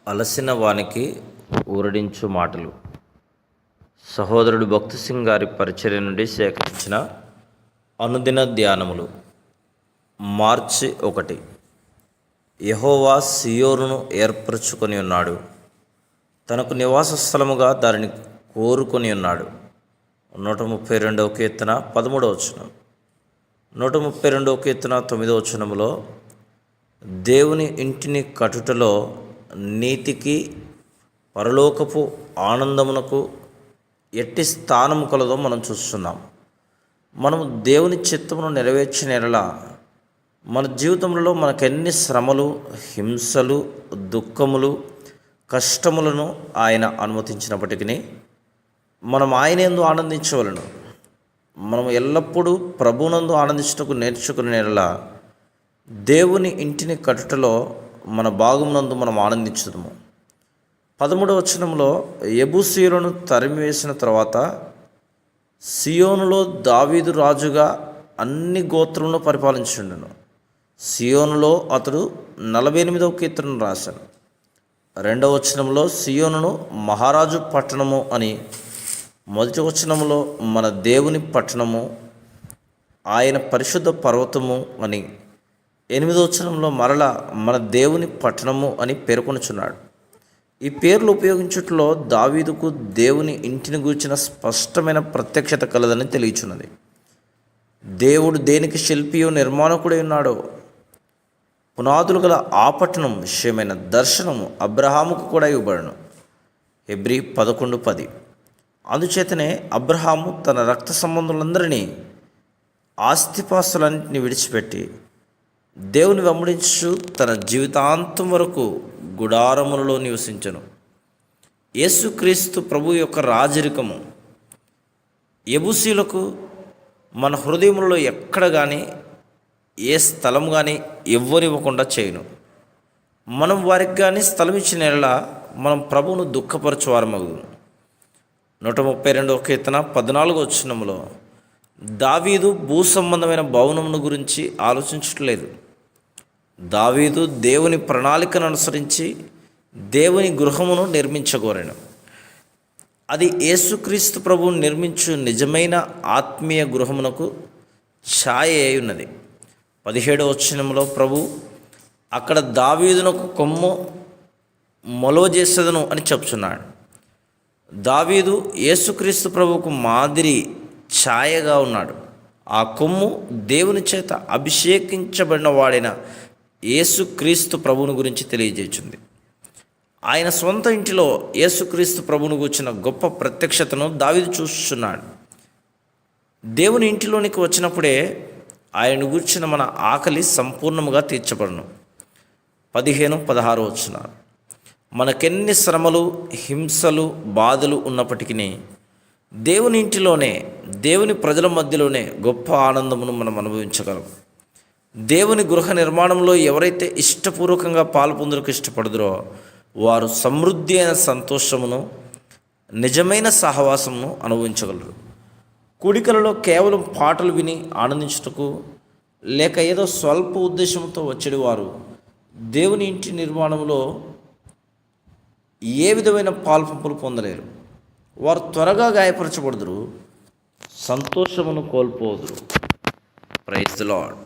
అలసిన వానికి ఊరడించు మాటలు. సహోదరుడు భక్తి సింగ్ గారి పరిచర్య నుండి సేకరించిన అనుదిన ధ్యానములు. మార్చి 1. యెహోవా సియోనును ఏర్పరచుకొని ఉన్నాడు, తనకు నివాస స్థలముగా దానిని కోరుకొని ఉన్నాడు. 132వ కీర్తన 13వ వచనం. 132వ కీర్తన 9వ వచనములో దేవుని ఇంటిని కట్టుటలో నీతికి పరలోకపు ఆనందమునకు ఎట్టి స్థానం కలదో మనం చూస్తున్నాం. మనము దేవుని చిత్తమును నెరవేర్చిన ఎడల మన జీవితంలో మనకెన్ని శ్రమలు, హింసలు, దుఃఖములు, కష్టములను ఆయన అనుమతించినప్పటికీ మనం ఆయన యందు ఆనందించవలను. మనము ఎల్లప్పుడూ ప్రభువునందు ఆనందించుటకు నేర్చుకునే ఎడల దేవుని ఇంటిని కట్టుటలో మన భాగమునందు మనం ఆనందించుదాము. 13వ వచనంలో యెబూసీయులను తరిమివేసిన తర్వాత సియోనులో దావీదు రాజుగా అన్ని గోత్రములను పరిపాలించుండెను. సియోనులో అతడు 48వ కీర్తనను రాశాను. 2వ వచనంలో సియోనును మహారాజు పట్టణము అని, మొదటి వచనంలో మన దేవుని పట్టణము, ఆయన పరిశుద్ధ పర్వతము అని, 8వ వచనంలో మరల మన దేవుని పట్టణము అని పేర్కొనుచున్నాడు. ఈ పేర్లు ఉపయోగించుటలో దావీదుకు దేవుని ఇంటిని గూర్చిన స్పష్టమైన ప్రత్యక్షత కలదని తెలియచున్నది. దేవుడు దేనికి శిల్పియు నిర్మాణకుడై ఉన్నాడో పునాదులు గల ఆ పట్టణం విషయమైన దర్శనము అబ్రహాముకు కూడా ఇవ్వబడను. హెబ్రీ 11:10. అందుచేతనే అబ్రహాము తన రక్త సంబంధులందరినీ, ఆస్తిపాస్తులన్నింటినీ విడిచిపెట్టి దేవుని వెంబడించు తన జీవితాంతం వరకు గుడారములలో నివసించను. యేసుక్రీస్తు ప్రభు యొక్క రాజరికము యెబూసీయులకు మన హృదయములలో ఎక్కడ కానీ, ఏ స్థలం కానీ ఎవ్వరివ్వకుండా చేయను. మనం వారికి కానీ స్థలం ఇచ్చిన ఎడల మనం ప్రభువును దుఃఖపరచువారమగును. 132వ కీర్తన 14వ వచనములో దావీదు భూ సంబంధమైన భవనమును గురించి ఆలోచించట్లేదు. దావీదు దేవుని ప్రణాళికను అనుసరించి దేవుని గృహమును నిర్మించగోరెను. అది యేసుక్రీస్తు ప్రభువు నిర్మించు నిజమైన ఆత్మీయ గృహమునకు ఛాయ అయి ఉన్నది. 17వ వచనంలో ప్రభు అక్కడ దావీదునకు కొమ్ము మొలవ చేసేదను అని చెప్తున్నాడు. దావీదు యేసుక్రీస్తు ప్రభువుకు మాదిరి ఛాయగా ఉన్నాడు. ఆ కొమ్ము దేవుని చేత అభిషేకించబడిన వాడైన యేసుక్రీస్తు ప్రభువుని గురించి తెలియజేస్తుంది. ఆయన సొంత ఇంటిలో యేసుక్రీస్తు ప్రభువును గూర్చిన గొప్ప ప్రత్యక్షతను దావీదు చూస్తున్నాడు. దేవుని ఇంటిలోనికి వచ్చినప్పుడే ఆయన గూర్చిన మన ఆకలి సంపూర్ణముగా తీర్చబడును. 15-16 వచనాలు. మనకెన్ని శ్రమలు, హింసలు, బాధలు ఉన్నప్పటికీ దేవుని ఇంటిలోనే, దేవుని ప్రజల మధ్యలోనే గొప్ప ఆనందమును మనం అనుభవించగలం. దేవుని గృహ నిర్మాణంలో ఎవరైతే ఇష్టపూర్వకంగా పాల్పొందులకు ఇష్టపడదురో వారు సమృద్ధి అయిన సంతోషమును, నిజమైన సహవాసమును అనుభవించగలరు. కూడికలలో కేవలం పాటలు విని ఆనందించుటకు లేక ఏదో స్వల్ప ఉద్దేశంతో వచ్చేది వారు దేవుని ఇంటి నిర్మాణంలో ఏ విధమైన పాల్పంపులు పొందలేరు. వారు త్వరగా గాయపరచబడుదురు, సంతోషమును కోల్పోదురు. Praise the lord.